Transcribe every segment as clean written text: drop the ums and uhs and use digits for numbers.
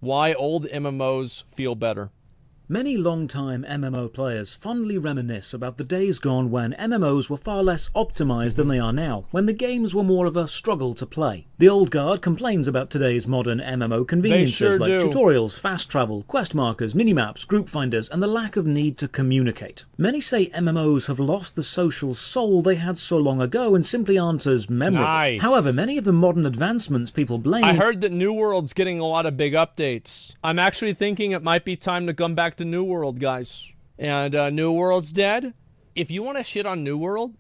Why old MMOs feel better. Many long-time MMO players fondly reminisce about the days gone when MMOs were far less optimized than they are now, when the games were more of a struggle to play. The old guard complains about today's modern MMO conveniences like tutorials, fast travel, quest markers, minimaps, group finders, and the lack of need to communicate. Many say MMOs have lost the social soul they had so long ago and simply aren't as memorable. Nice. However, many of the modern advancements people blame... I heard that New World's getting a lot of big updates. I'm actually thinking it might be time to come back to New World, guys. And New World's dead. If you want to shit on New World,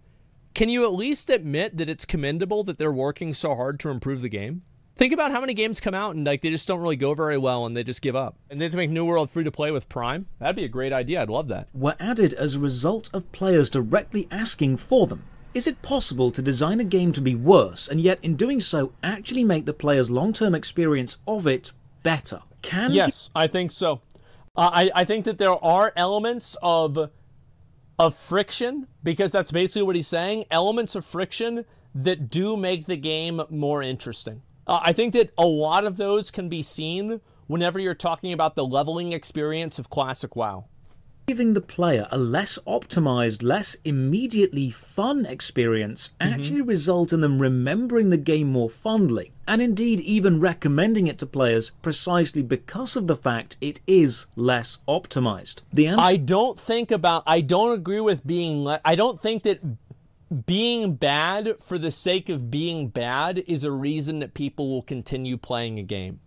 can you at least admit that it's commendable that they're working so hard to improve the game? Think about how many games come out and like they just don't really go very well and they just give up. And then to make New World free to play with Prime, that'd be a great idea. I'd love that. Were added as a result of players directly asking for them. Is it possible to design a game to be worse and yet in doing so actually make the player's long-term experience of it better? Yes, I think so. I think that there are elements of friction, because that's basically what he's saying, elements of friction that do make the game more interesting. I think that a lot of those can be seen whenever you're talking about the leveling experience of Classic WoW. Giving the player a less optimized, less immediately fun experience actually result in them remembering the game more fondly, and indeed even recommending it to players precisely because of the fact it is less optimized. The answer... I don't agree with being... I don't think that being bad for the sake of being bad is a reason that people will continue playing a game.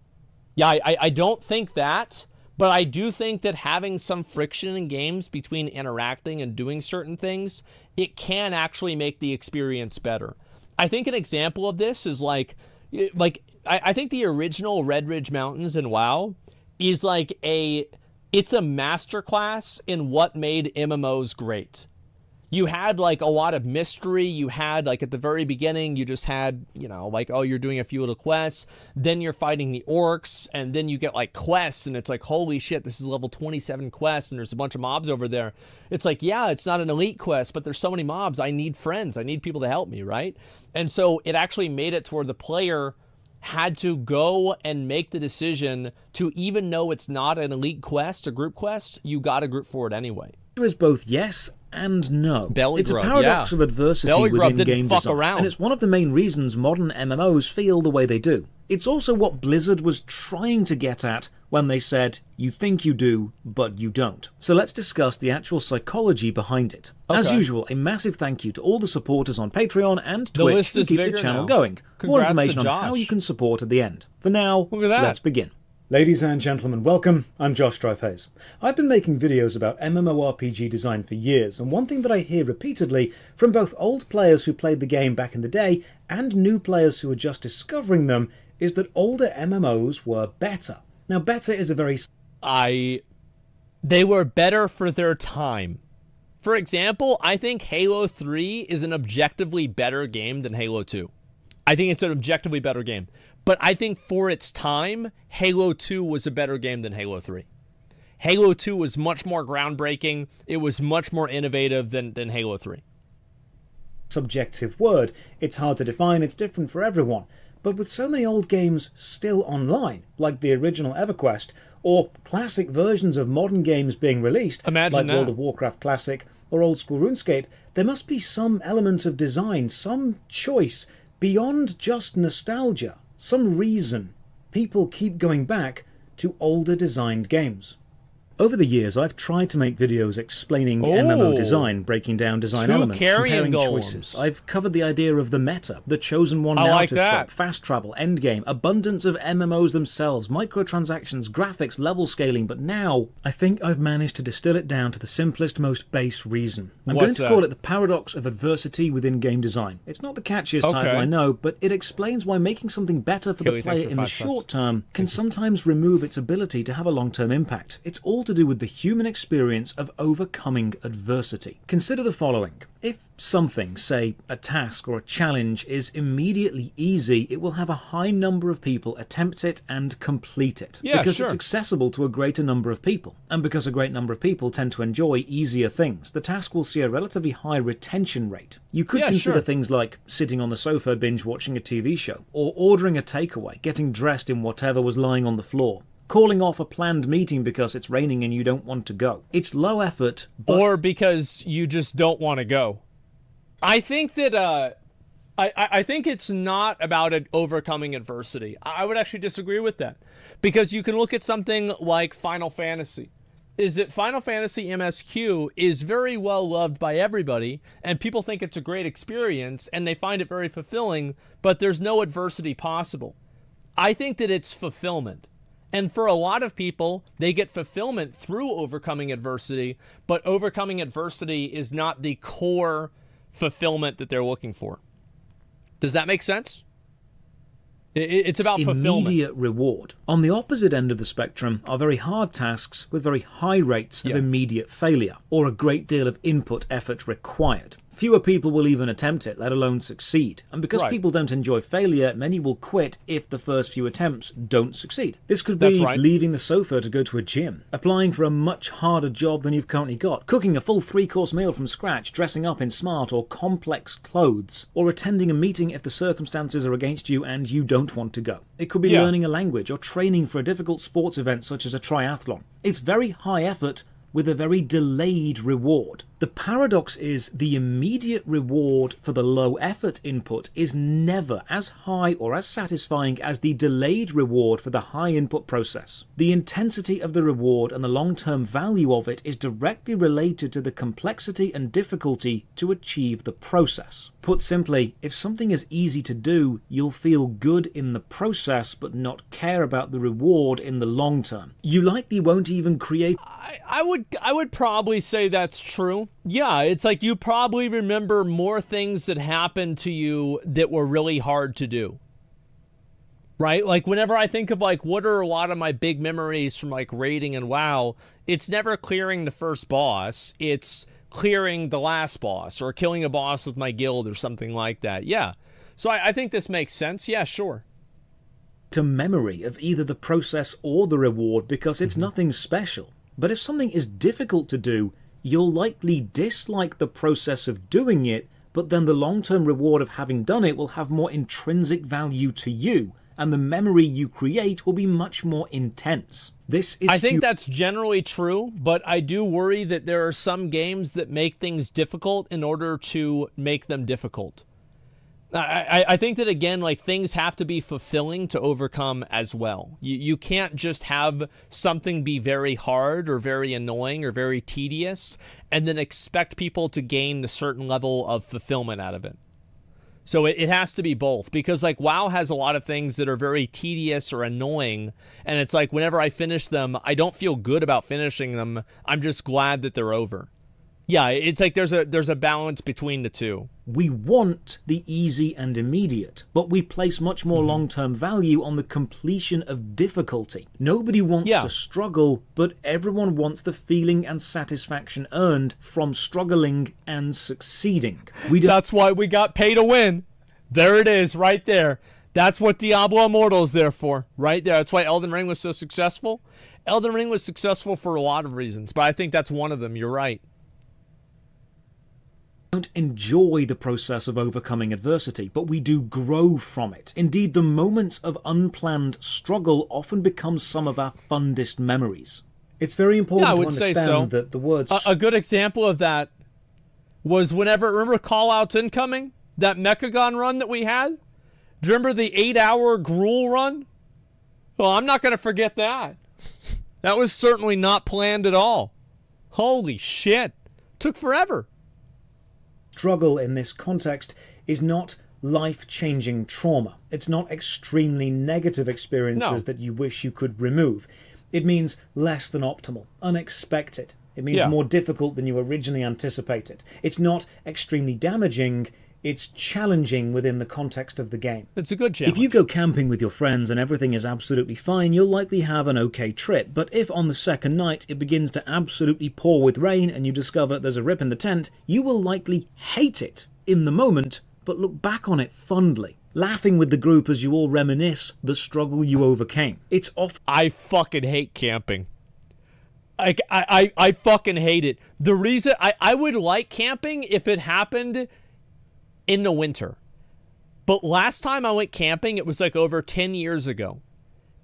Yeah, I don't think that... But I do think that having some friction in games between interacting and doing certain things, it can actually make the experience better. I think an example of this is I think the original Red Ridge Mountains in WoW is it's a masterclass in what made MMOs great. You had like a lot of mystery. You had like at the very beginning, you just had, you know, like, oh, you're doing a few little quests. Then you're fighting the orcs. And then you get like quests. And it's like, holy shit, this is level 27 quests. And there's a bunch of mobs over there. It's like, yeah, it's not an elite quest, but there's so many mobs. I need friends. I need people to help me, right? And so it actually made it to where the player had to go and make the decision to, even though it's not an elite quest, a group quest, you got to group for it anyway. There is both yes and no. It's a Grub, paradox of adversity within game design, around. and it's one of the main reasons modern MMOs feel the way they do. It's also what Blizzard was trying to get at when they said, you think you do, but you don't. So let's discuss the actual psychology behind it. Okay. As usual, a massive thank you to all the supporters on Patreon and Twitch who keep the channel going. More information on how you can support at the end. For now, let's begin. Ladies and gentlemen, welcome. I'm Josh Strife Hayes. I've been making videos about MMORPG design for years, and one thing that I hear repeatedly from both old players who played the game back in the day and new players who are just discovering them is that older MMOs were better. Now, better is a very... They were better for their time. For example, I think Halo 3 is an objectively better game than Halo 2. I think it's an objectively better game. But I think for its time, Halo 2 was a better game than Halo 3. Halo 2 was much more groundbreaking. It was much more innovative than Halo 3. Subjective word. It's hard to define. It's different for everyone. But with so many old games still online, like the original EverQuest, or classic versions of modern games being released, like World of Warcraft Classic or old school RuneScape, there must be some element of design, some choice, beyond just nostalgia. Some reason people keep going back to older designed games. Over the years, I've tried to make videos explaining MMO design, breaking down design elements, comparing choices. I've covered the idea of the meta, the chosen one narrative trope, fast travel, endgame, abundance of MMOs themselves, microtransactions, graphics, level scaling, but now I think I've managed to distill it down to the simplest, most base reason. I'm going to call it the paradox of adversity within game design. It's not the catchiest title, I know, but it explains why making something better for the player in the short term can sometimes remove its ability to have a long-term impact. It's all to do with the human experience of overcoming adversity. Consider the following. If something, say a task or a challenge, is immediately easy, it will have a high number of people attempt it and complete it. Because it's accessible to a greater number of people. And because a great number of people tend to enjoy easier things, the task will see a relatively high retention rate. You could consider things like sitting on the sofa binge watching a TV show, or ordering a takeaway, getting dressed in whatever was lying on the floor. calling off a planned meeting because it's raining and you don't want to go. It's low effort, but... Or because you just don't want to go. I think that, I think it's not about overcoming adversity. I would actually disagree with that. Because you can look at something like Final Fantasy. Is that Final Fantasy MSQ is very well loved by everybody, and people think it's a great experience, and they find it very fulfilling, but there's no adversity possible. I think that it's fulfillment. And for a lot of people, they get fulfillment through overcoming adversity, but overcoming adversity is not the core fulfillment that they're looking for. Does that make sense? It's about fulfillment. Immediate reward. On the opposite end of the spectrum are very hard tasks with very high rates of immediate failure, or a great deal of input effort required. Fewer people will even attempt it, let alone succeed. And because people don't enjoy failure, many will quit if the first few attempts don't succeed. This could be leaving the sofa to go to a gym, applying for a much harder job than you've currently got, cooking a full 3-course meal from scratch, dressing up in smart or complex clothes, or attending a meeting if the circumstances are against you and you don't want to go. It could be learning a language or training for a difficult sports event such as a triathlon. It's very high effort with a very delayed reward. The paradox is the immediate reward for the low effort input is never as high or as satisfying as the delayed reward for the high input process. The intensity of the reward and the long-term value of it is directly related to the complexity and difficulty to achieve the process. Put simply, if something is easy to do, you'll feel good in the process but not care about the reward in the long term. You likely won't even create... I would probably say that's true. Yeah, it's like you probably remember more things that happened to you that were really hard to do. Right? Like whenever I think of like what are a lot of my big memories from like raiding and WoW, it's never clearing the first boss. It's clearing the last boss or killing a boss with my guild or something like that. Yeah. So I think this makes sense. Yeah, sure. To memory of either the process or the reward because it's nothing special. But if something is difficult to do, you'll likely dislike the process of doing it, but then the long-term reward of having done it will have more intrinsic value to you, and the memory you create will be much more intense. I think that's generally true, but I do worry that there are some games that make things difficult in order to make them difficult. I think that, again, like things have to be fulfilling to overcome as well. You can't just have something be very hard or very annoying or very tedious and then expect people to gain a certain level of fulfillment out of it. So it has to be both, because like WoW has a lot of things that are very tedious or annoying, and it's like whenever I finish them, I don't feel good about finishing them. I'm just glad that they're over. Yeah, it's like there's a balance between the two. We want the easy and immediate, but we place much more long-term value on the completion of difficulty. Nobody wants to struggle, but everyone wants the feeling and satisfaction earned from struggling and succeeding. That's why we got pay to win. There it is, right there. That's what Diablo Immortal is there for, right there. That's why Elden Ring was so successful. Elden Ring was successful for a lot of reasons, but I think that's one of them. You're right. Don't enjoy the process of overcoming adversity, but we do grow from it. Indeed, the moments of unplanned struggle often become some of our fondest memories. It's very important to understand that the words... A good example of that was whenever, remember Callouts Incoming? That Mechagon run that we had? Do you remember the 8-hour Gruul run? Well, I'm not going to forget that. That was certainly not planned at all. Holy shit. Took forever. Struggle in this context is not life-changing trauma. It's not extremely negative experiences that you wish you could remove. It means less than optimal, unexpected. It means more difficult than you originally anticipated. It's not extremely damaging. It's challenging within the context of the game. It's a good challenge. If you go camping with your friends and everything is absolutely fine, you'll likely have an okay trip. But if on the second night it begins to absolutely pour with rain and you discover there's a rip in the tent, you will likely hate it in the moment, but look back on it fondly, laughing with the group as you all reminisce the struggle you overcame. It's off. I fucking hate camping. I fucking hate it. The reason I would like camping if it happened in the winter. But last time I went camping, it was like over 10 years ago.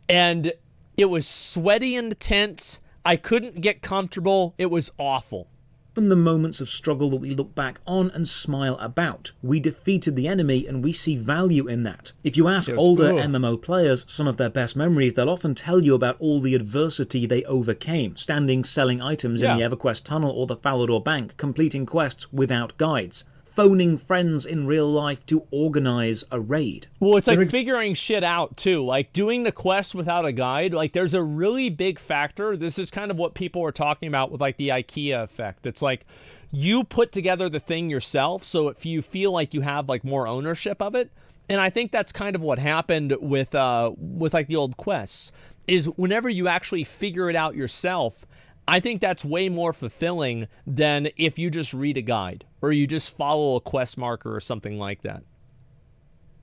And It was sweaty and tense. I couldn't get comfortable. It was awful. From the moments of struggle that we look back on and smile about. We defeated the enemy and we see value in that. If you ask older MMO players some of their best memories, they'll often tell you about all the adversity they overcame, standing selling items in the EverQuest tunnel or the Falador Bank, completing quests without guides, phoning friends in real life to organize a raid. Well, it's like figuring shit out too, like doing the quest without a guide. Like there's a really big factor. This is kind of what people were talking about with like the IKEA effect. It's like you put together the thing yourself, so if you feel like you have like more ownership of it. And I think that's kind of what happened with like the old quests, is whenever you actually figure it out yourself, I think that's way more fulfilling than if you just read a guide or you just follow a quest marker or something like that.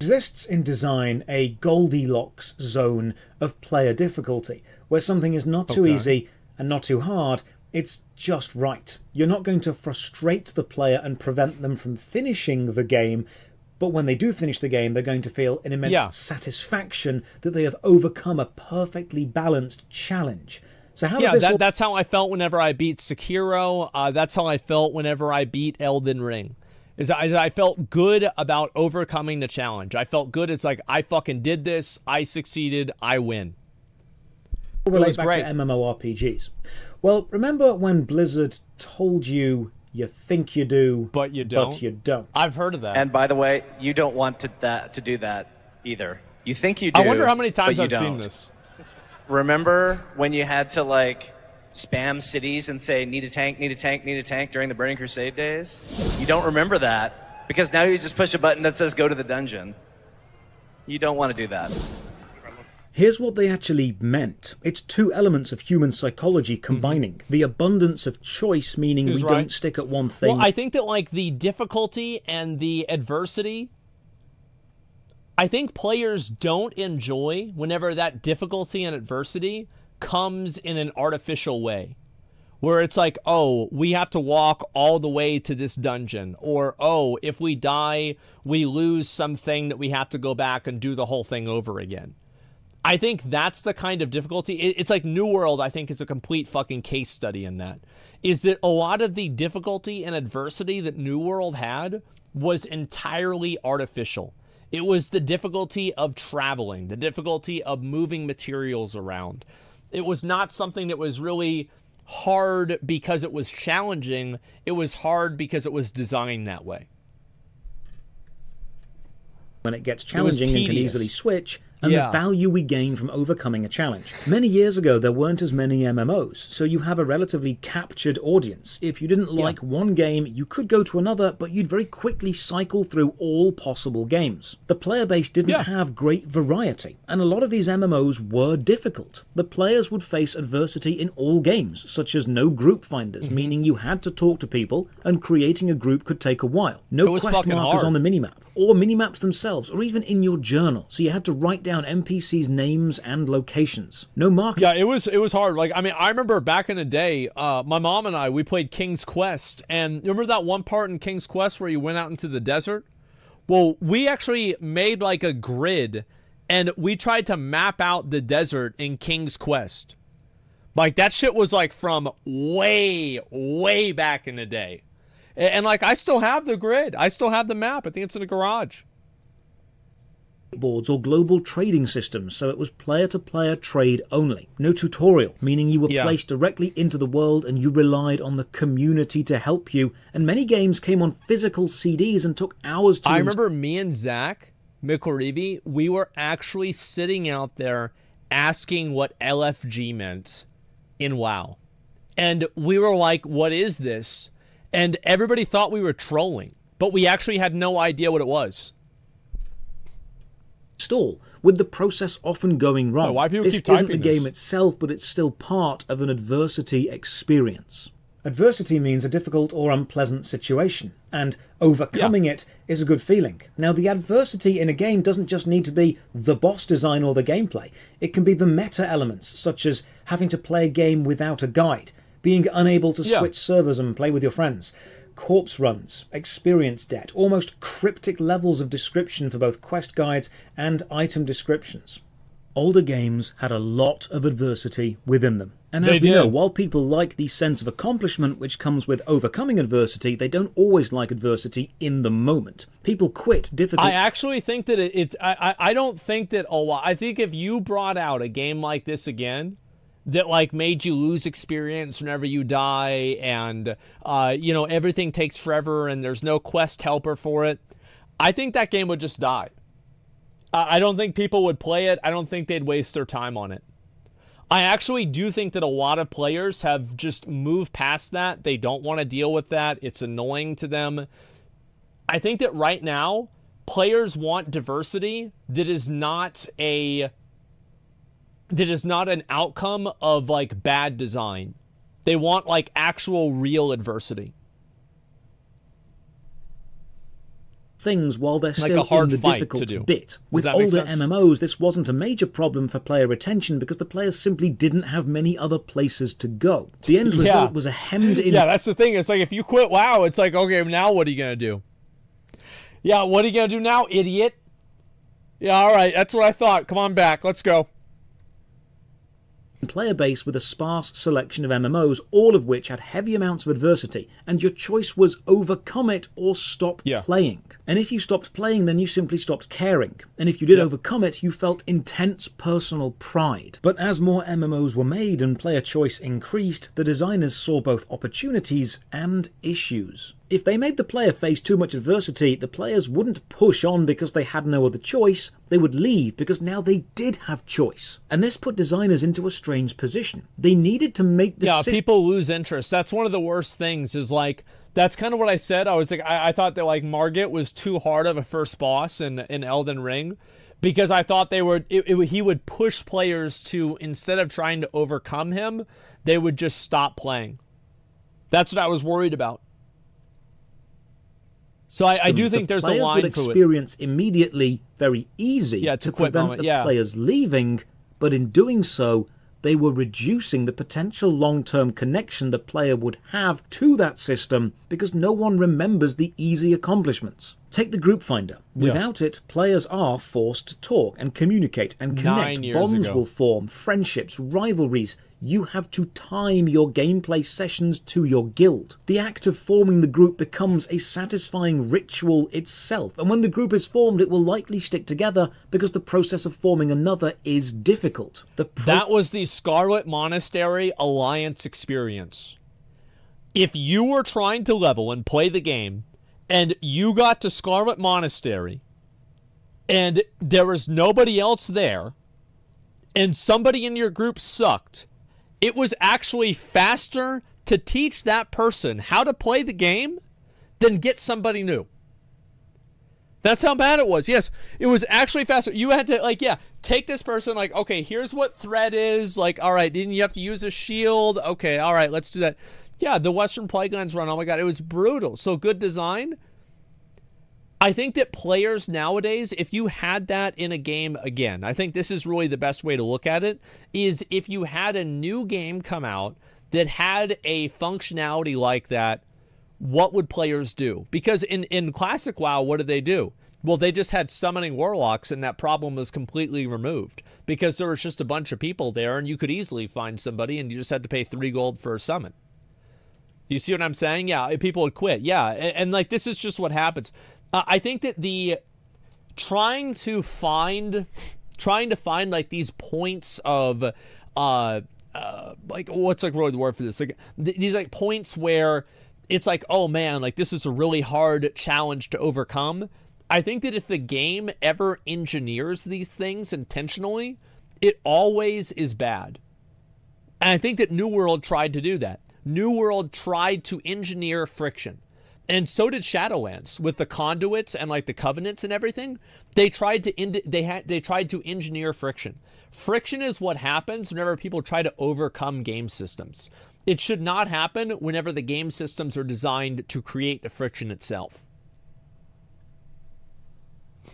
Exists in design a Goldilocks zone of player difficulty, where something is not too easy and not too hard, it's just right. You're not going to frustrate the player and prevent them from finishing the game, but when they do finish the game, they're going to feel an immense satisfaction that they have overcome a perfectly balanced challenge. So how that's how I felt whenever I beat Sekiro. That's how I felt whenever I beat Elden Ring. I felt good about overcoming the challenge. I felt good. It's like, I fucking did this. I succeeded. I win. We'll relate back to MMORPGs. Well, remember when Blizzard told you think you do, but you don't? But you don't. I've heard of that. And by the way, you don't want to do that either. You think you do. I wonder how many times I've seen this. Remember when you had to, like, spam cities and say, need a tank, need a tank, need a tank during the Burning Crusade days? You don't remember that because now you just push a button that says go to the dungeon. You don't want to do that. Here's what they actually meant. It's two elements of human psychology combining. The abundance of choice, meaning we don't stick at one thing. Well, I think that, like, the difficulty and the adversity, I think players don't enjoy whenever that difficulty and adversity comes in an artificial way, where it's like, oh, we have to walk all the way to this dungeon, or, oh, if we die, we lose something that we have to go back and do the whole thing over again. I think that's the kind of difficulty. It's like New World, I think, is a complete fucking case study in that. Is that a lot of the difficulty and adversity that New World had was entirely artificial. It was the difficulty of traveling, the difficulty of moving materials around. It was not something that was really hard because it was challenging. It was hard because it was designed that way. When it gets challenging and can easily switch, and the value we gain from overcoming a challenge. Many years ago, there weren't as many MMOs, so you have a relatively captured audience. If you didn't like one game, you could go to another, but you'd very quickly cycle through all possible games. The player base didn't have great variety, and a lot of these MMOs were difficult. The players would face adversity in all games, such as no group finders, meaning you had to talk to people, and creating a group could take a while. No quest markers on the minimap, or minimaps themselves, or even in your journal, so you had to write down NPCs' names and locations. No market. Yeah, it was hard. Like, I mean, I remember back in the day, my mom and I, we played King's Quest, and you remember that one part in King's Quest where you went out into the desert? Well, we actually made like a grid, and we tried to map out the desert in King's Quest. Like, that shit was like from way, way back in the day. And like, I still have the grid. I still have the map. I think it's in the garage. Boards or global trading systems, so it was player-to-player trade only. No tutorial, meaning you were placed directly into the world and you relied on the community to help you, and many games came on physical CDs and took hours to... I remember me and Zach Mikorivi, we were actually sitting out there asking what LFG meant in WoW. And we were like, what is this? And everybody thought we were trolling, but we actually had no idea what it was. Stall, with the process often going wrong. Why people this keep typing isn't the game itself, but it's still part of an adversity experience. Adversity means a difficult or unpleasant situation, and overcoming it is a good feeling. Now, the adversity in a game doesn't just need to be the boss design or the gameplay. It can be the meta elements, such as having to play a game without a guide, being unable to switch servers and play with your friends, corpse runs, experience debt, almost cryptic levels of description for both quest guides and item descriptions. older games had a lot of adversity within them. And as They we know, did. while people like the sense of accomplishment which comes with overcoming adversity, they don't always like adversity in the moment. People quit difficult... I actually think that I don't think that a lot... I think if you brought out a game like this again, that like made you lose experience whenever you die, and you know, everything takes forever and there's no quest helper for it, I think that game would just die. I don't think people would play it. I don't think they'd waste their time on it. I actually do think that a lot of players have just moved past that. They don't want to deal with that. It's annoying to them. I think that right now, players want diversity that is not an outcome of like bad design. They want like actual real adversity. things while they're Like still a hard in the fight difficult to do. bit. With that make older sense? MMOs, this wasn't a major problem for player retention because the players simply didn't have many other places to go. The end result was a hemmed-in... Yeah, that's the thing. It's like if you quit WoW, it's like, okay, now what are you going to do? Yeah, what are you going to do now, idiot? Yeah, all right, that's what I thought. Come on back. Let's go. player base with a sparse selection of MMOs, all of which had heavy amounts of adversity, and your choice was overcome it or stop playing. And if you stopped playing, then you simply stopped caring. And if you did overcome it, you felt intense personal pride. But as more MMOs were made and player choice increased, the designers saw both opportunities and issues. If they made the player face too much adversity, the players wouldn't push on because they had no other choice, they would leave because now they did have choice. And this put designers into a strange position. They needed to make the people lose interest. That's one of the worst things, is like, that's kind of what I said. I was like, I thought that like Margit was too hard of a first boss in Elden Ring, because I thought they were, he would push players to, instead of trying to overcome him, they would just stop playing. That's what I was worried about. So I do think there's a line would for it. experience immediately very easy to prevent the players leaving, but in doing so, they were reducing the potential long-term connection the player would have to that system because no one remembers the easy accomplishments. Take the group finder. Without it, players are forced to talk and communicate and connect. Bonds will form, friendships, rivalries. You have to time your gameplay sessions to your guild. The act of forming the group becomes a satisfying ritual itself, and when the group is formed, it will likely stick together because the process of forming another is difficult. That was the Scarlet Monastery Alliance experience. If you were trying to level and play the game, and you got to Scarlet Monastery, and there was nobody else there, and somebody in your group sucked, it was actually faster to teach that person how to play the game than get somebody new. That's how bad it was. Yes, it was actually faster. You had to, like, take this person, like, okay, here's what threat is. Like, all right, didn't you have to use a shield? Okay, all right, let's do that. Yeah, the Western Plaguelands run, oh my god, it was brutal. So good design. I think that players nowadays, if you had that in a game again, I think this is really the best way to look at it, is if you had a new game come out that had a functionality like that, what would players do? Because in Classic WoW, what did they do? Well, they just had summoning warlocks, and that problem was completely removed because there was just a bunch of people there, and you could easily find somebody, and you just had to pay 3 gold for a summon. You see what I'm saying? Yeah, people would quit. Yeah, and like, this is just what happens. I think that the trying to find like these points of like, what's like really the word for this? Like these like points where it's like, oh man, like this is a really hard challenge to overcome. I think that if the game ever engineers these things intentionally, it always is bad. And I think that New World tried to do that. New World tried to engineer friction. And so did Shadowlands with the conduits and like the covenants and everything. They tried to engineer friction. Friction is what happens whenever people try to overcome game systems. It should not happen whenever the game systems are designed to create the friction itself. The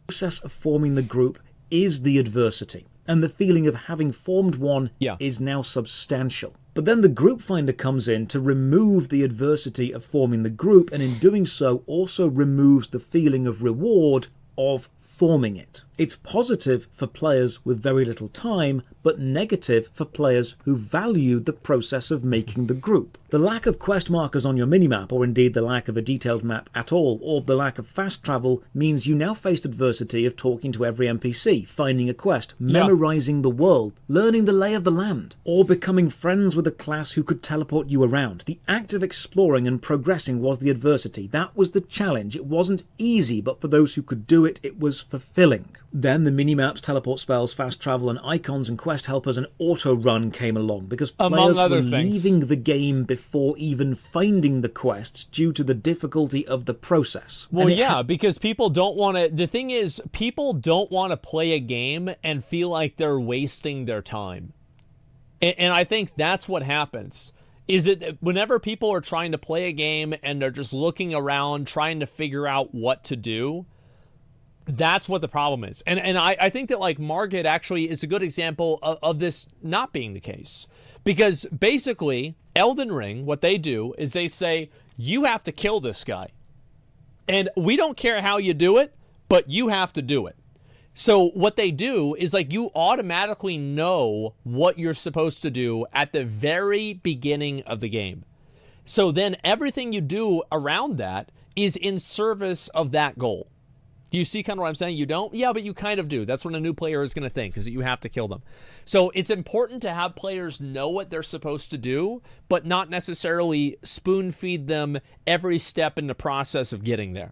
process of forming the group is the adversity, and the feeling of having formed one is now substantial. But then the group finder comes in to remove the adversity of forming the group, and in doing so also removes the feeling of reward of performing it. It's positive for players with very little time, but negative for players who valued the process of making the group. The lack of quest markers on your minimap, or indeed the lack of a detailed map at all, or the lack of fast travel, means you now faced adversity of talking to every NPC, finding a quest, memorizing the world, learning the lay of the land, or becoming friends with a class who could teleport you around. The act of exploring and progressing was the adversity. That was the challenge. It wasn't easy, but for those who could do it, it was fulfilling. Then the minimaps, teleport spells, fast travel, and icons and quest helpers and auto run came along because players were leaving the game before even finding the quests due to the difficulty of the process. Well, yeah, because people don't want to... The thing is, people don't want to play a game and feel like they're wasting their time. And I think that's what happens. Is it whenever people are trying to play a game and they're just looking around, trying to figure out what to do, that's what the problem is. And I think that, like, Margit actually is a good example of this not being the case. Because basically, Elden Ring, what they do is they say, you have to kill this guy. And we don't care how you do it, but you have to do it. So what they do is, like, you automatically know what you're supposed to do at the very beginning of the game. So then everything you do around that is in service of that goal. Do you see kind of what I'm saying? You don't? Yeah, but you kind of do. That's what a new player is going to think, is that you have to kill them. So it's important to have players know what they're supposed to do, but not necessarily spoon feed them every step in the process of getting there.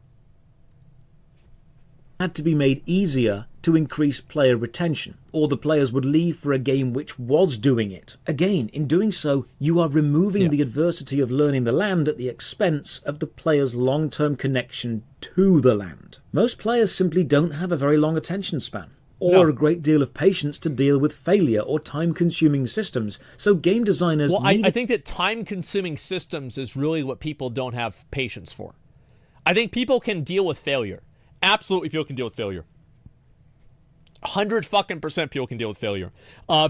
Had to be made easier to increase player retention, or the players would leave for a game which was doing it. Again, in doing so, you are removing the adversity of learning the land at the expense of the player's long-term connection to the land. Most players simply don't have a very long attention span, or a great deal of patience to deal with failure or time-consuming systems, so game designers I think that time-consuming systems is really what people don't have patience for. I think people can deal with failure. Absolutely, people can deal with failure. 100% people can deal with failure.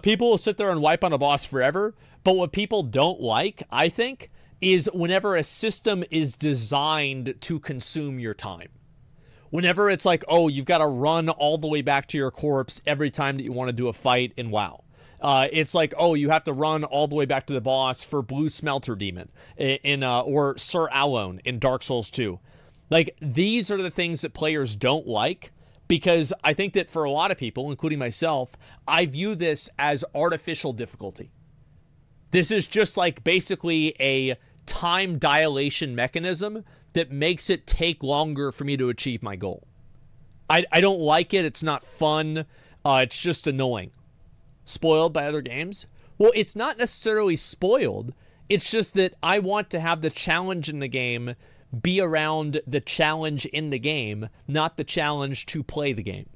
People will sit there and wipe on a boss forever, but what people don't like, I think, is whenever a system is designed to consume your time. Whenever it's like, oh, you've got to run all the way back to your corpse every time that you want to do a fight in WoW. It's like, oh, you have to run all the way back to the boss for Blue Smelter Demon or Sir Alone in Dark Souls 2. Like, these are the things that players don't like, because I think that for a lot of people, including myself, I view this as artificial difficulty. This is just like basically a time dilation mechanism that makes it take longer for me to achieve my goal. I don't like it. It's not fun. It's just annoying. Spoiled by other games? Well, it's not necessarily spoiled. It's just that I want to have the challenge in the game be around the challenge in the game, not the challenge to play the game.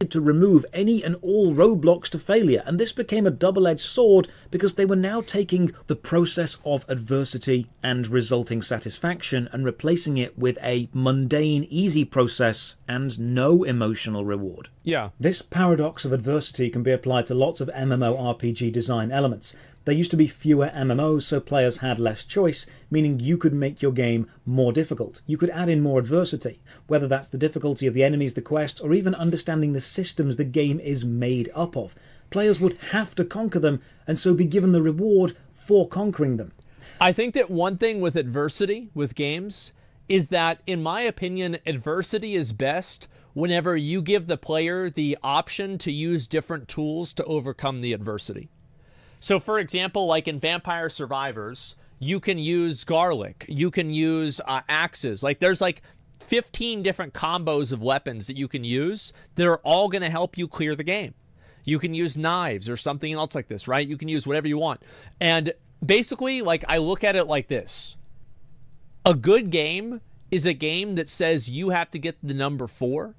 To remove any and all roadblocks to failure, and this became a double-edged sword because they were now taking the process of adversity and resulting satisfaction and replacing it with a mundane, easy process and no emotional reward. Yeah. This paradox of adversity can be applied to lots of MMORPG design elements. There used to be fewer MMOs, so players had less choice, meaning you could make your game more difficult. You could add in more adversity, whether that's the difficulty of the enemies, the quests, or even understanding the systems the game is made up of. Players would have to conquer them, and so be given the reward for conquering them. I think that one thing with adversity, with games, is that, in my opinion, adversity is best whenever you give the player the option to use different tools to overcome the adversity. So, for example, like in Vampire Survivors, you can use garlic, you can use axes. Like, there's like 15 different combos of weapons that you can use that are all going to help you clear the game. You can use knives or something else like this, right? You can use whatever you want. And basically, like, I look at it like this. A good game is a game that says you have to get the number 4,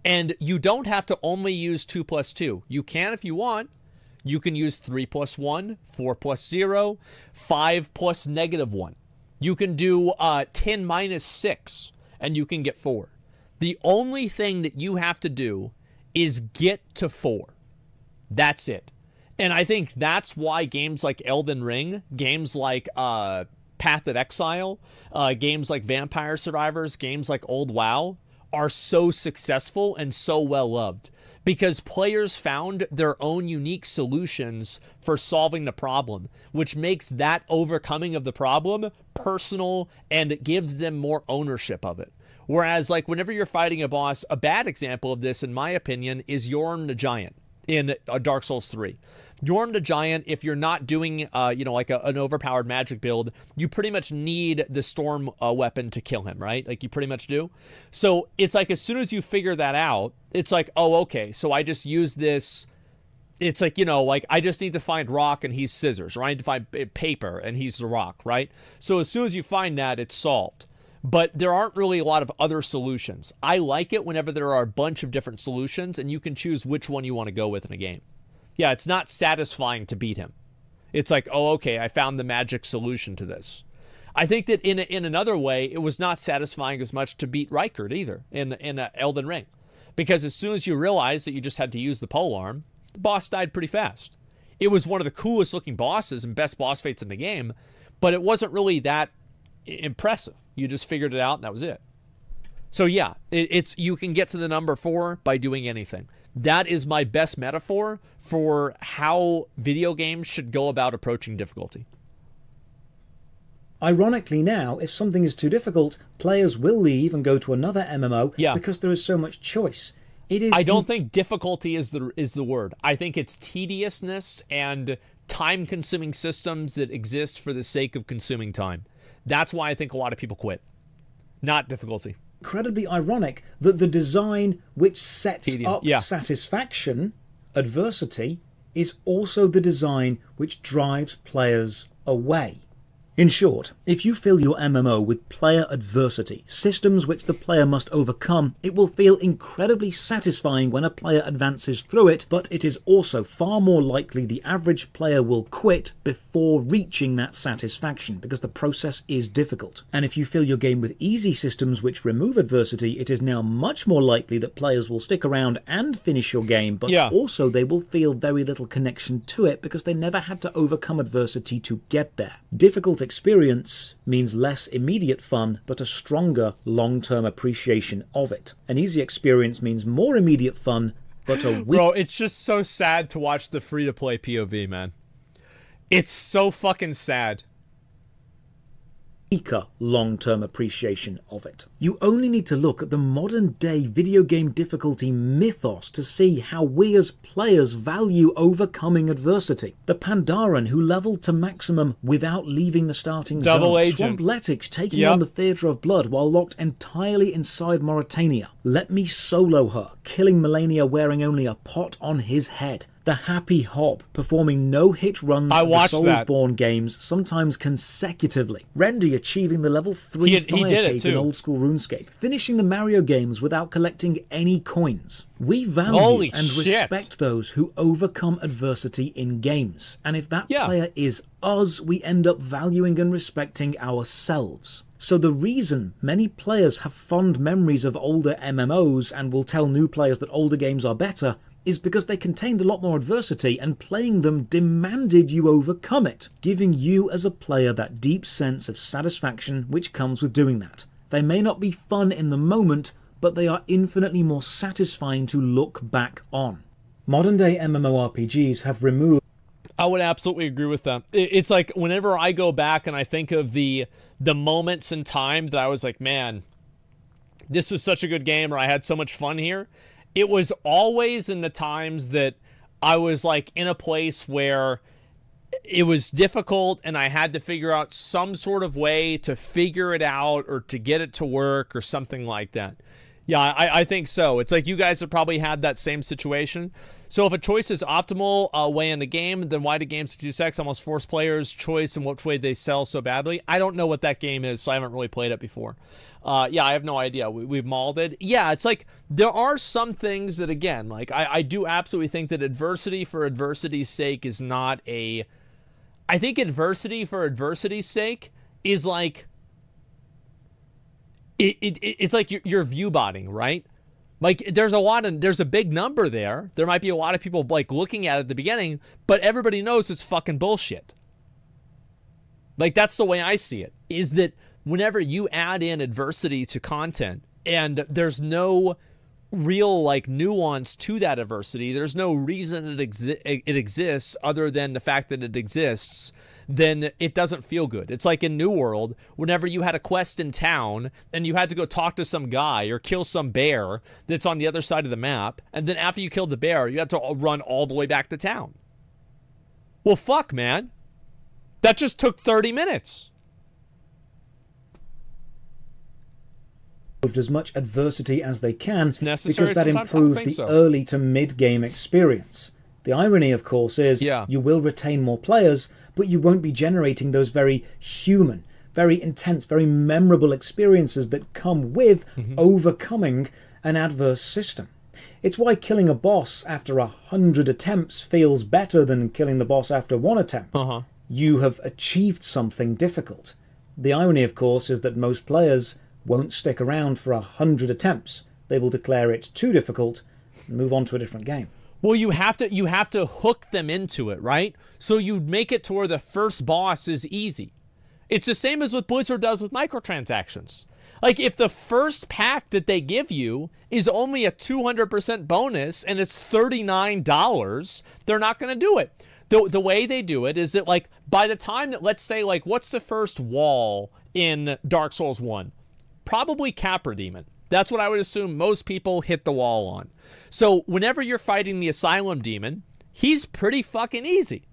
and you don't have to only use 2 plus 2. You can if you want. You can use 3 plus 1, 4 plus 0, 5 plus -1. You can do 10 minus 6, and you can get 4. The only thing that you have to do is get to 4. That's it. And I think that's why games like Elden Ring, games like Path of Exile, games like Vampire Survivors, games like Old WoW are so successful and so well loved because players found their own unique solutions for solving the problem, which makes that overcoming of the problem personal and it gives them more ownership of it. Whereas, like, whenever you're fighting a boss, a bad example of this, in my opinion, is Yorm the Giant in Dark Souls 3. Yorm the Giant, if you're not doing, you know, like an overpowered magic build, you pretty much need the storm weapon to kill him, right? Like, you pretty much do. So it's like, as soon as you figure that out, it's like, oh, okay, so I just use this. It's like, you know, like, I just need to find rock and he's scissors, or I need to find paper and he's the rock, right? So as soon as you find that, it's solved. But there aren't really a lot of other solutions. I like it whenever there are a bunch of different solutions and you can choose which one you want to go with in a game. Yeah, it's not satisfying to beat him. It's like, oh, okay, I found the magic solution to this. I think that in another way, it was not satisfying as much to beat Rykard either in Elden Ring. Because as soon as you realized that you just had to use the polearm, the boss died pretty fast. It was one of the coolest looking bosses and best boss fights in the game, but it wasn't really that impressive. You just figured it out and that was it. So yeah, it's you can get to the number 4 by doing anything. That is my best metaphor for how video games should go about approaching difficulty. Ironically now, if something is too difficult, players will leave and go to another MMO because there is so much choice. I don't think difficulty is the word. I think it's tediousness and time-consuming systems that exist for the sake of consuming time. That's why I think a lot of people quit. Not difficulty. Incredibly ironic that the design which sets up satisfaction, adversity, is also the design which drives players away. In short, if you fill your MMO with player adversity, systems which the player must overcome, it will feel incredibly satisfying when a player advances through it, but it is also far more likely the average player will quit before reaching that satisfaction, because the process is difficult. And if you fill your game with easy systems which remove adversity, it is now much more likely that players will stick around and finish your game, but also they will feel very little connection to it because they never had to overcome adversity to get there. Difficult experience means less immediate fun, but a stronger long-term appreciation of it. An easy experience means more immediate fun, but a weak... Bro, it's just so sad to watch the free-to-play POV, man. It's so fucking sad. Weaker long-term appreciation of it. You only need to look at the modern-day video game difficulty mythos to see how we as players value overcoming adversity. The Pandaren who leveled to maximum without leaving the starting Double zone. agent. Swampletics taking on the Theatre of Blood while locked entirely inside Mauritania. Let Me Solo Her, killing Melania wearing only a pot on his head. The Happy Hob, performing no-hit runs of the Soulsborne games, sometimes consecutively. Rendy achieving the level 3 fire cake in old school RuneScape. Finishing the Mario games without collecting any coins. We value and respect those who overcome adversity in games. And if that player is us, we end up valuing and respecting ourselves. So the reason many players have fond memories of older MMOs and will tell new players that older games are better is because they contained a lot more adversity and playing them demanded you overcome it, giving you as a player that deep sense of satisfaction which comes with doing that. They may not be fun in the moment, but they are infinitely more satisfying to look back on. Modern day MMORPGs have removed... I would absolutely agree with that. It's like whenever I go back and I think of the moments in time that I was like, man, this was such a good game, or I had so much fun here, it was always in the times that I was like in a place where it was difficult and I had to figure out some sort of way to figure it out or to get it to work or something like that. Yeah, I think so. It's like you guys have probably had that same situation. So if a choice is optimal way in the game, then why do games do sex almost force players' choice in which way they sell so badly? I don't know what that game is, so I haven't really played it before. Yeah, I have no idea. We've mauled it. Yeah, it's like there are some things that, again, like I do absolutely think that adversity for adversity's sake is not a... I think adversity for adversity's sake is like... It's like you're view botting, right? Like there's a big number there. There might be a lot of people like looking at it at the beginning, but everybody knows it's fucking bullshit. Like, that's the way I see it, is that whenever you add in adversity to content and there's no real like nuance to that adversity, there's no reason it exists other than the fact that it exists, then it doesn't feel good. It's like in New World, whenever you had a quest in town and you had to go talk to some guy or kill some bear that's on the other side of the map, and then after you killed the bear, you had to run all the way back to town. Well, fuck, man. That just took 30 minutes. With as much adversity as they can, necessary, because that improves the early to mid-game experience. The irony, of course, is you will retain more players, but you won't be generating those very human, very intense, very memorable experiences that come with overcoming an adverse system. It's why killing a boss after 100 attempts feels better than killing the boss after 1 attempt. You have achieved something difficult. The irony, of course, is that most players won't stick around for 100 attempts. They will declare it too difficult and move on to a different game. Well, you have to hook them into it, right? So you make it to where the first boss is easy. It's the same as what Blizzard does with microtransactions. Like, if the first pack that they give you is only a 200% bonus and it's $39, they're not going to do it. The way they do it is that, like, by the time that, let's say, like, what's the first wall in Dark Souls 1? Probably Capra Demon. That's what I would assume most people hit the wall on. So whenever you're fighting the Asylum Demon, he's pretty fucking easy.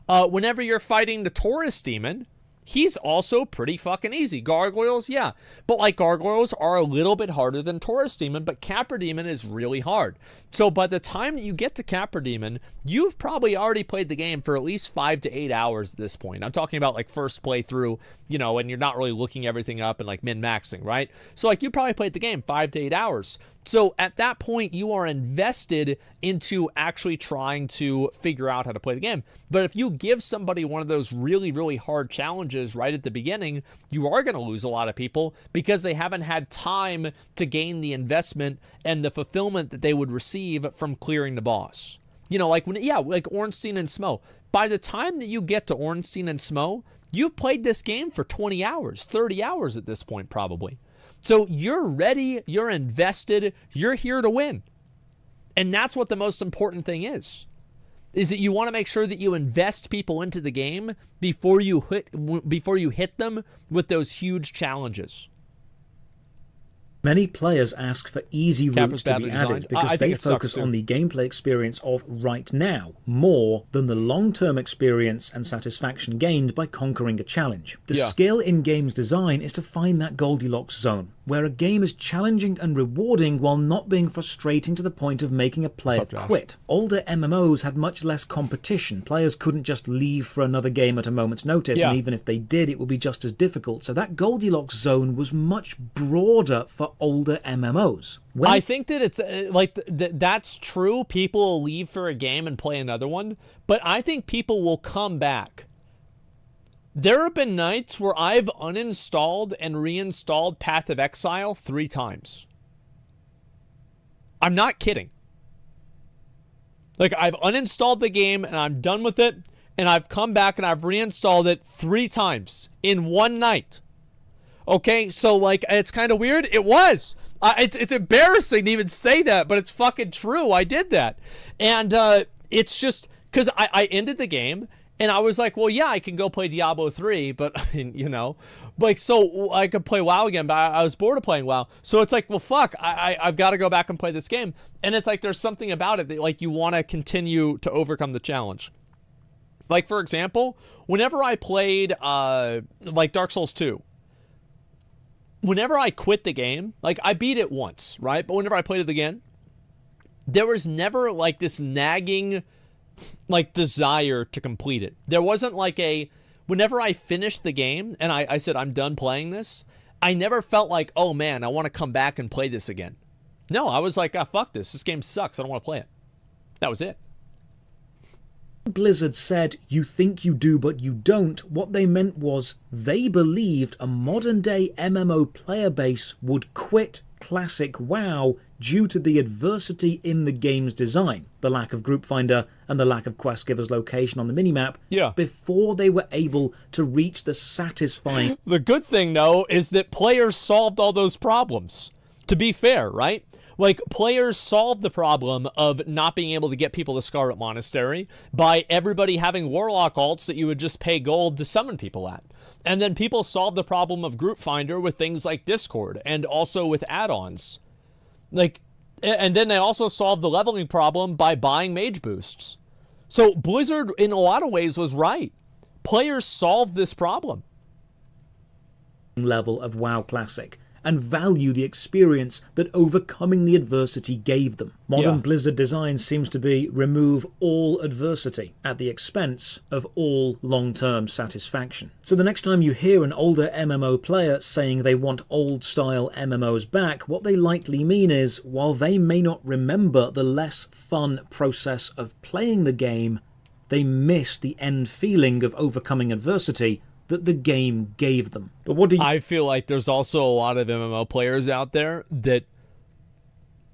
Whenever you're fighting the Taurus Demon, he's also pretty fucking easy. Gargoyles, yeah. But like, gargoyles are a little bit harder than Taurus Demon, but Capra Demon is really hard. So by the time that you get to Capra Demon, you've probably already played the game for at least 5 to 8 hours at this point. I'm talking about like first playthrough, you know, and you're not really looking everything up and like min-maxing, right? So like, you probably played the game 5 to 8 hours. So at that point, you are invested into actually trying to figure out how to play the game. But if you give somebody one of those really, really hard challenges right at the beginning, you are going to lose a lot of people because they haven't had time to gain the investment and the fulfillment that they would receive from clearing the boss. You know, like like Ornstein and Smo. By the time that you get to Ornstein and Smo, you've played this game for 20 hours, 30 hours at this point, probably. So you're ready, you're invested, you're here to win. And that's what the most important thing is that you want to make sure that you invest people into the game before you hit them with those huge challenges. Many players ask for easy routes to be added because they focus on the gameplay experience of right now more than the long-term experience and satisfaction gained by conquering a challenge. The skill in games design is to find that Goldilocks zone, where a game is challenging and rewarding while not being frustrating to the point of making a player quit. Older MMOs had much less competition. Players couldn't just leave for another game at a moment's notice, and even if they did, it would be just as difficult. So that Goldilocks zone was much broader for older MMOs. I think that it's like that's true. People will leave for a game and play another one, but I think people will come back. There have been nights where I've uninstalled and reinstalled Path of Exile 3 times. I'm not kidding. Like, I've uninstalled the game and I'm done with it, and I've come back and I've reinstalled it 3 times in one night. Okay, so like, it's kind of weird. It was. It's embarrassing to even say that, but it's fucking true. I did that. And it's just because I ended the game. And I was like, well, yeah, I can go play Diablo 3, but, you know, like, so I could play WoW again, but I was bored of playing WoW. So it's like, well, fuck, I've got to go back and play this game. And it's like, there's something about it that, like, you want to continue to overcome the challenge. Like, for example, whenever I played, like, Dark Souls 2, whenever I quit the game, like, I beat it once, right? But whenever I played it again, there was never, like, this nagging, like, desire to complete it. There wasn't like whenever I finished the game and I said, I'm done playing this, I never felt like, oh man, I want to come back and play this again. No, I was like, ah, fuck this. This game sucks. I don't want to play it. That was it. Blizzard said, you think you do, but you don't. What they meant was they believed a modern-day MMO player base would quit classic WoW due to the adversity in the game's design, the lack of group finder and the lack of quest giver's location on the minimap, before they were able to reach the satisfying... The good thing, though, is that players solved all those problems. To be fair, right? Like, players solved the problem of not being able to get people to Scarlet Monastery by everybody having Warlock alts that you would just pay gold to summon people at. And then people solved the problem of Group Finder with things like Discord and also with add-ons. Like, and then they also solved the leveling problem by buying mage boosts. So Blizzard, in a lot of ways, was right. Players solved this problem. Level of WoW Classic, and value the experience that overcoming the adversity gave them. Modern Blizzard design seems to be remove all adversity at the expense of all long-term satisfaction. So the next time you hear an older MMO player saying they want old-style MMOs back, what they likely mean is, while they may not remember the less fun process of playing the game, they miss the end feeling of overcoming adversity that the game gave them. But what do you... I feel like there's also a lot of MMO players out there that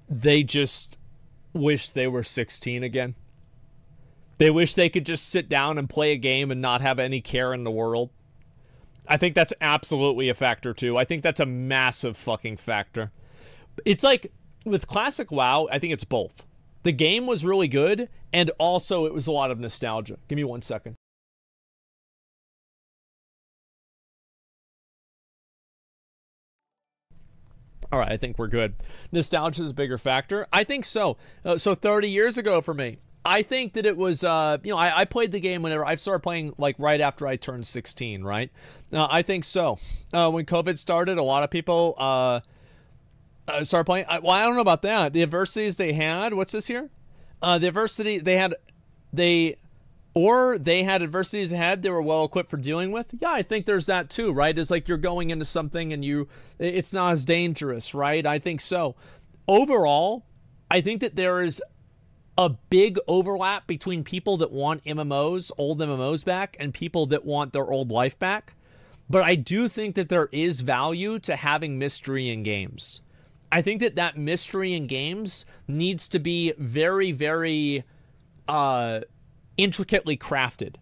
they just wish they were 16 again. They wish they could just sit down and play a game and not have any care in the world. I think that's absolutely a factor too. I think that's a massive fucking factor. It's like with classic WoW, I think it's both. The game was really good, and also it was a lot of nostalgia. Give me 1 second. All right, I think we're good. Nostalgia is a bigger factor. I think so. So 30 years ago for me, I think that it was, you know, I played the game whenever I started playing, like right after I turned 16, right? I think so. When COVID started, a lot of people started playing. Well, I don't know about that. The adversities they had, what's this here? The adversity they had, they had adversities ahead they were well equipped for dealing with. Yeah, I think there's that too, right? It's like you're going into something and it's not as dangerous, right? I think so. Overall, I think that there is a big overlap between people that want MMOs, old MMOs back, and people that want their old life back. But I do think that there is value to having mystery in games. I think that that mystery in games needs to be very, very intricately crafted,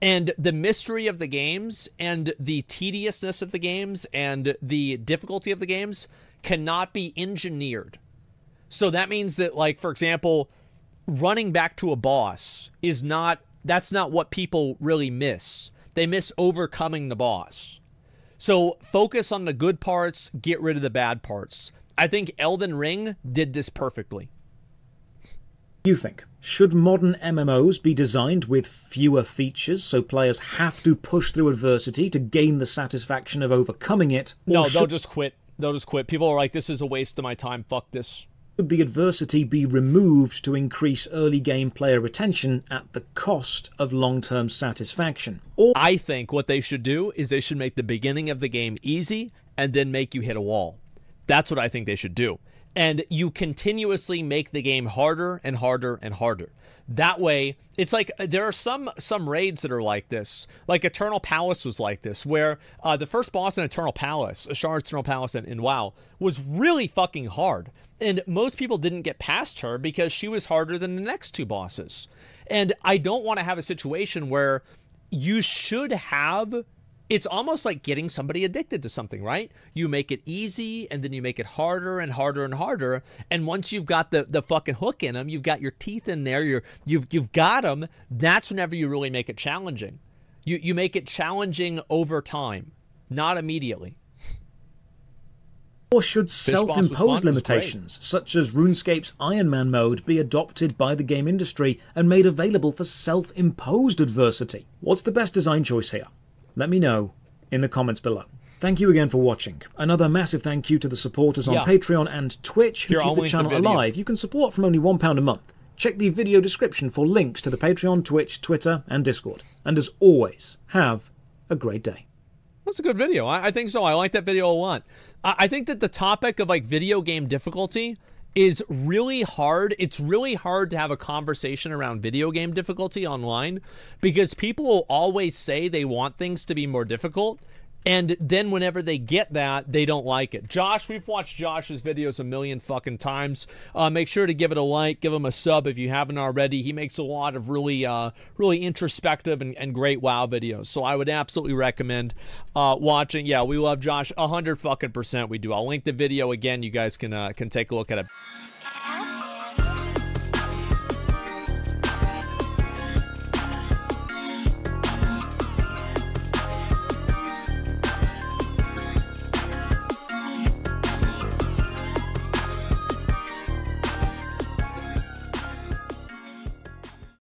and the mystery of the games and the tediousness of the games and the difficulty of the games cannot be engineered. So that means that, like, for example, running back to a boss is not, that's not what people really miss. They miss overcoming the boss. So focus on the good parts, get rid of the bad parts. I think Elden Ring did this perfectly. You think, should modern MMOs be designed with fewer features so players have to push through adversity to gain the satisfaction of overcoming it? No, they'll just quit. They'll just quit. People are like, this is a waste of my time. Fuck this. Should the adversity be removed to increase early game player retention at the cost of long-term satisfaction? Or I think what they should do is they should make the beginning of the game easy and then make you hit a wall. That's what I think they should do. And you continuously make the game harder and harder and harder. That way, it's like there are some raids that are like this. Like Eternal Palace was like this, where the first boss in Eternal Palace, Shard's Eternal Palace in WoW, was really fucking hard. And most people didn't get past her because she was harder than the next two bosses. And I don't want to have a situation where you should have... It's almost like getting somebody addicted to something, right? You make it easy, and then you make it harder and harder and harder. And once you've got the fucking hook in them, you've got your teeth in there, you've got them, that's whenever you really make it challenging. You make it challenging over time, not immediately. Or should self-imposed limitations, such as RuneScape's Iron Man mode, be adopted by the game industry and made available for self-imposed adversity? What's the best design choice here? Let me know in the comments below. Thank you again for watching. Another massive thank you to the supporters on Patreon and Twitch who keep the channel alive. You can support from only £1 a month. Check the video description for links to the Patreon, Twitch, Twitter, and Discord. And as always, have a great day. That's a good video. I think so. I like that video a lot. I think that the topic of like video game difficulty is really hard. It's really hard to have a conversation around video game difficulty online because people will always say they want things to be more difficult, And then whenever they get that, they don't like it. Josh, we've watched Josh's videos a million fucking times. Make sure to give it a like, give him a sub if you haven't already. He makes a lot of really introspective and great WoW videos. So I would absolutely recommend watching. Yeah, we love Josh 100% we do. I'll link the video again. You guys can take a look at it.